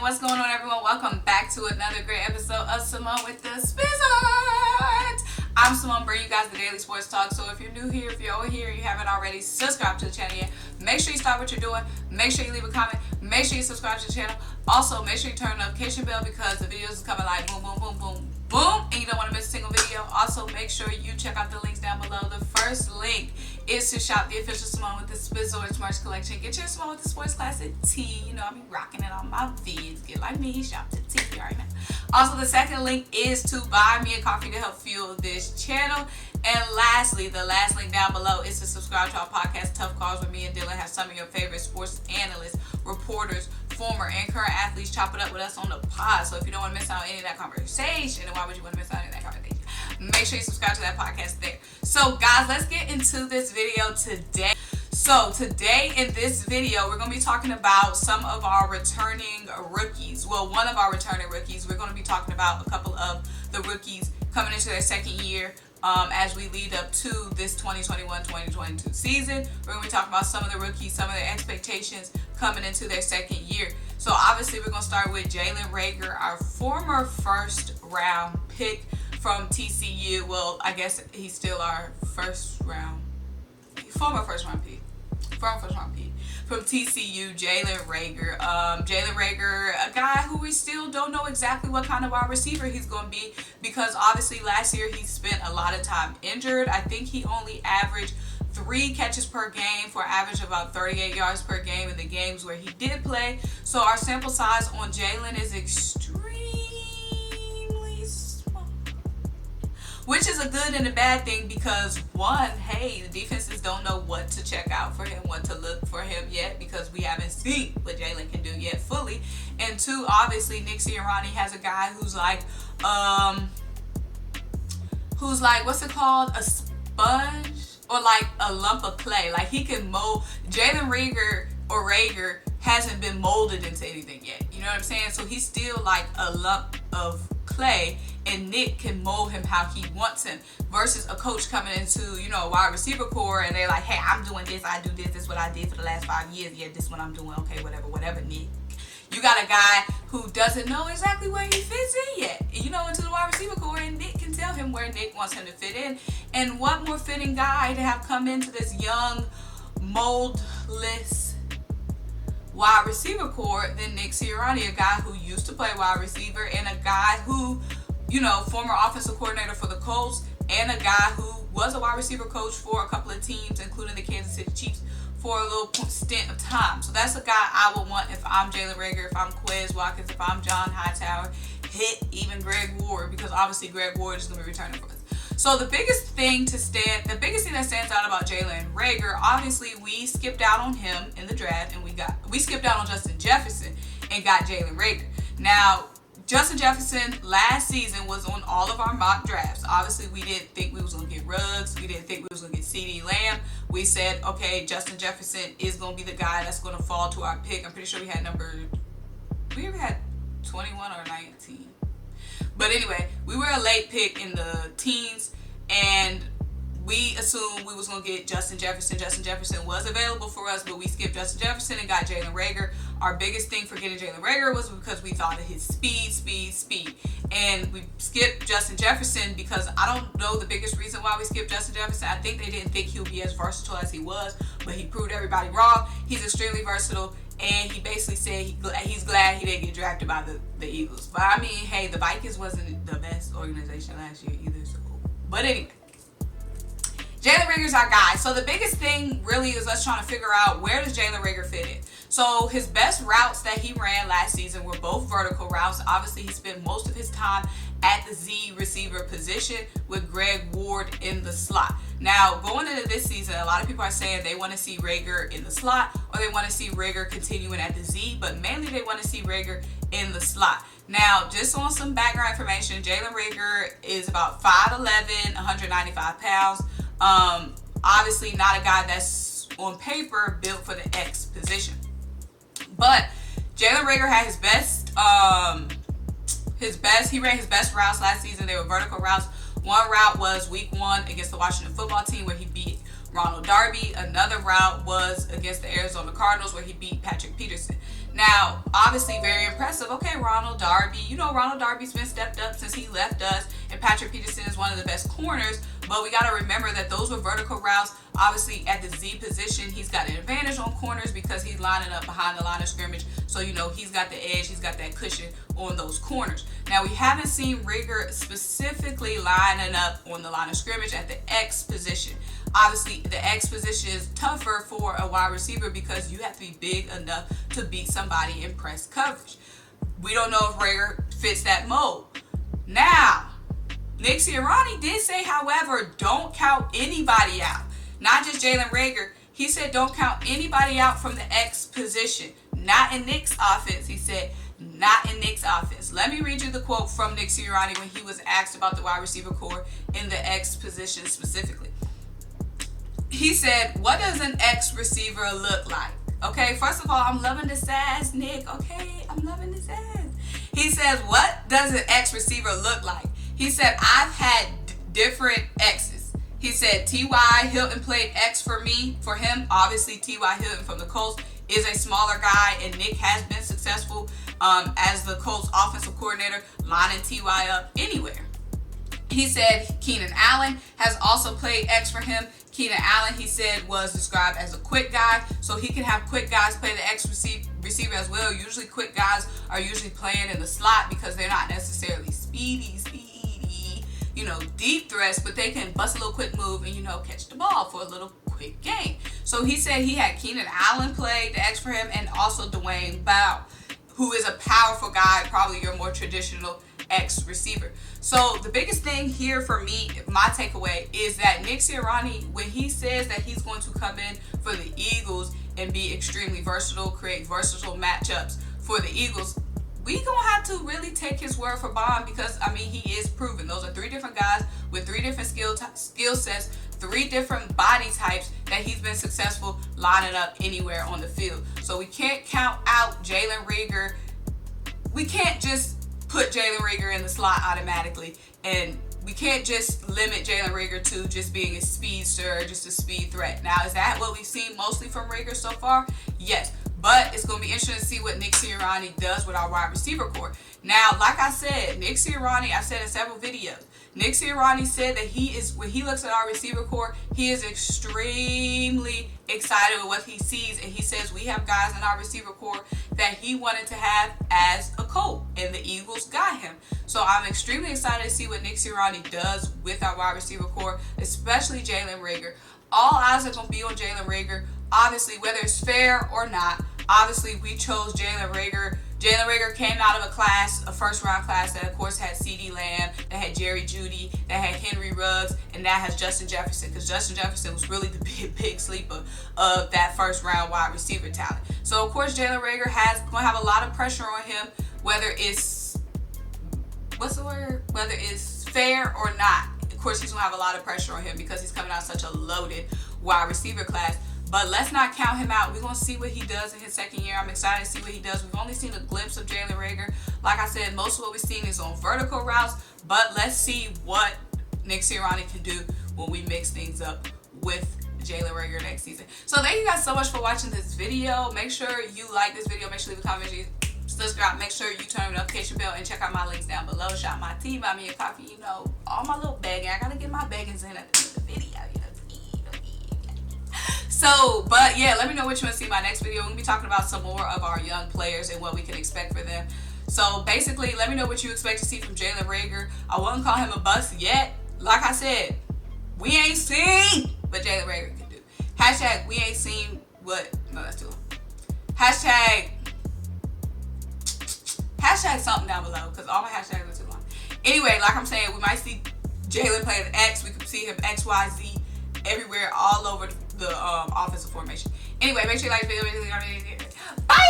What's going on, everyone? Welcome back to another great episode of Symone with the Sports. I'm Symone, bringing you guys the daily sports talk. So if you're new here, if you're over here and you haven't already subscribed to the channel yet, make sure you stop what you're doing. Make sure you leave a comment. Make sure you subscribe to the channel. Also, make sure you turn the notification bell because the videos are coming like boom, boom, boom, boom, boom, and you don't want to miss a single video. Also, make sure you check out the links down below. The first link is to shop the official Symone with the Sports merch collection. Get your Symone with the Sports classic tee. You know, I be rocking it on my vids. Get like me, shop the tee right now. Also, the second link is to buy me a coffee to help fuel this channel. And lastly, the last link down below is to subscribe to our podcast, Tough Calls, where me and Dylan have some of your favorite sports analysts, reporters, former and current athletes chop it up with us on the pod. So if you don't want to miss out on any of that conversation, then why would you want to miss out on any of that conversation? Make sure you subscribe to that podcast there. So guys, let's get into this video today. So today in this video, we're going to be talking about some of our returning rookies. Well, one of our returning rookies. We're going to be talking about a couple of the rookies coming into their second year as we lead up to this 2021-2022 season. We're going to be talking about some of the rookies, some of their expectations coming into their second year. So obviously we're going to start with Jalen Reagor, our former first round pick from TCU. Well, I guess he's still our former first round pick from TCU, Jalen Reagor. Jalen Reagor, a guy who we still don't know exactly what kind of wide receiver he's going to be, because obviously last year he spent a lot of time injured. I think he only averaged 3 catches per game for an average of about 38 yards per game in the games where he did play. So our sample size on Jalen is extremely small, which is a good and a bad thing, because one, hey, the defenses don't know what to check out for him, what to look for him yet, because we haven't seen what Jalen can do yet fully. And two, obviously Nick Sirianni has a guy who's like what's it called, a sponge or like a lump of clay. Like he can mold. Jalen Reagor hasn't been molded into anything yet. You know what I'm saying? So he's still like a lump of clay, and Nick can mold him how he wants him, versus a coach coming into, you know, a wide receiver core and they're like, hey, I'm doing this, I do this, this is what I did for the last 5 years, yeah, this is what I'm doing, okay, whatever, Nick. You got a guy who doesn't know exactly where he fits in yet, you know, into the wide receiver core, and Nick can tell him where Nick wants him to fit in. And what more fitting guy to have come into this young, moldless wide receiver core than Nick Sirianni, a guy who used to play wide receiver, and a guy who, you know, former offensive coordinator for the Colts, and a guy who was a wide receiver coach for a couple of teams, including the Kansas City Chiefs, for a little stint of time. So that's a guy I would want if I'm Jalen Reagor, if I'm Quez Watkins, if I'm John Hightower, even Greg Ward, because obviously Greg Ward is going to be returning for us. So the biggest thing that stands out about Jalen Reagor, obviously we skipped out on him in the draft, and we skipped out on Justin Jefferson and got Jalen Reagor. Now, Justin Jefferson last season was on all of our mock drafts. Obviously, we didn't think we was going to get Ruggs. We didn't think we was going to get CeeDee Lamb. We said, okay, Justin Jefferson is going to be the guy that's going to fall to our pick. I'm pretty sure we ever had 21 or 19. But anyway, we were a late pick in the teens, and we assumed we was going to get Justin Jefferson. Justin Jefferson was available for us, but we skipped Justin Jefferson and got Jalen Reagor. Our biggest thing for getting Jalen Reagor was because we thought of his speed. And we skipped Justin Jefferson because I don't know the biggest reason why we skipped Justin Jefferson. I think they didn't think he would be as versatile as he was, but he proved everybody wrong. He's extremely versatile, and he basically said he's glad he didn't get drafted by the Eagles. But I mean, hey, the Vikings wasn't the best organization last year either. So, but anyway, Jalen Reagor's our guy. So the biggest thing really is us trying to figure out, where does Jalen Reagor fit in? So his best routes that he ran last season were both vertical routes. Obviously, he spent most of his time at the Z receiver position with Greg Ward in the slot. Now, going into this season, a lot of people are saying they want to see Reagor in the slot, or they want to see Reagor continuing at the Z, but mainly they want to see Reagor in the slot. Now, just on some background information, Jalen Reagor is about 5'11", 195 pounds. Obviously not a guy that's on paper built for the X position. But Jalen Reagor had he ran his best routes last season. They were vertical routes. One route was week 1 against the Washington football team, where he beat Ronald Darby. Another route was against the Arizona Cardinals, where he beat Patrick Peterson. Now, obviously very impressive. Okay, Ronald Darby. You know Ronald Darby's been stepped up since he left us, and Patrick Peterson is one of the best corners, but we got to remember that those were vertical routes. Obviously, at the Z position, he's got an advantage on corners because he's lining up behind the line of scrimmage, so you know he's got the edge, he's got that cushion on those corners. Now, we haven't seen Reagor specifically lining up on the line of scrimmage at the X position. Obviously, the X position is tougher for a wide receiver because you have to be big enough to beat somebody in press coverage. We don't know if Reagor fits that mold. Now, Nick Sirianni did say, however, don't count anybody out. Not just Jalen Reagor. He said don't count anybody out from the X position. Not in Nick's offense, he said. Not in Nick's offense. Let me read you the quote from Nick Sirianni when he was asked about the wide receiver core in the X position specifically. He said, what does an X receiver look like? Okay, first of all, I'm loving the sass, Nick. Okay, I'm loving the sass. He says, what does an X receiver look like? He said, I've had different X's. He said, T.Y. Hilton played X for him. Obviously, T.Y. Hilton from the Colts is a smaller guy, and Nick has been successful as the Colts offensive coordinator, lining T.Y. up anywhere. He said Keenan Allen has also played X for him. Keenan Allen, he said, was described as a quick guy, so he can have quick guys play the X receiver as well. Usually quick guys are usually playing in the slot because they're not necessarily speedy, you know, deep threats, but they can bust a little quick move and, you know, catch the ball for a little quick game. So he said he had Keenan Allen play the X for him, and also Dwayne Bowe, who is a powerful guy, probably your more traditional X receiver. So the biggest thing here for me, my takeaway, is that Nick Sirianni, when he says that he's going to come in for the Eagles and be extremely versatile, create versatile matchups for the Eagles, we gonna have to really take his word for bond, because I mean, he is proven. Those are three different guys with three different skill sets, three different body types that he's been successful lining up anywhere on the field. So we can't count out Jalen Reagor. We can't just put Jalen Reagor in the slot automatically, and we can't just limit Jalen Reagor to just being a speedster or just a speed threat. Now, is that what we've seen mostly from Reagor so far? Yes. But it's going to be interesting to see what Nick Sirianni does with our wide receiver core. Now, like I said, Nick Sirianni, I said in several videos, Nick Sirianni said that when he looks at our receiver core, he is extremely excited with what he sees. And he says we have guys in our receiver core that he wanted to have as a Colt, and the Eagles got him. So I'm extremely excited to see what Nick Sirianni does with our wide receiver core, especially Jalen Reagor. All eyes are going to be on Jalen Reagor. Obviously, whether it's fair or not, obviously we chose Jalen Reagor. Jalen Reagor came out of a first-round class that, of course, had CeeDee Lamb, that had Jerry Jeudy, that had Henry Ruggs, and that has Justin Jefferson, because Justin Jefferson was really the big sleeper of that first-round wide receiver talent. So, of course, Jalen Reagor going to have a lot of pressure on him, whether it's, whether it's fair or not. Of course, he's going to have a lot of pressure on him because he's coming out of such a loaded wide receiver class. But let's not count him out. We're going to see what he does in his second year. I'm excited to see what he does. We've only seen a glimpse of Jalen Reagor. Like I said, most of what we've seen is on vertical routes. But let's see what Nick Sirianni can do when we mix things up with Jalen Reagor next season. So thank you guys so much for watching this video. Make sure you like this video. Make sure you leave a comment. Subscribe. Make sure you turn the notification bell and check out my links down below. Shop my tea, buy me a coffee. You know, all my little begging. I got to get my beggings in at the end of the video. So, but yeah, let me know what you want to see in my next video. We're going to be talking about some more of our young players and what we can expect for them. So basically, let me know what you expect to see from Jalen Reagor. I wouldn't call him a bust yet. Like I said, we ain't seen what Jalen Reagor can do. Hashtag we ain't seen what, no, that's too long. Hashtag something down below, because all my hashtags are too long. Anyway, like I'm saying, we might see Jalen play the X. We could see him X, Y, Z everywhere, all over the offensive formation. Anyway, make sure you like the video. Bye!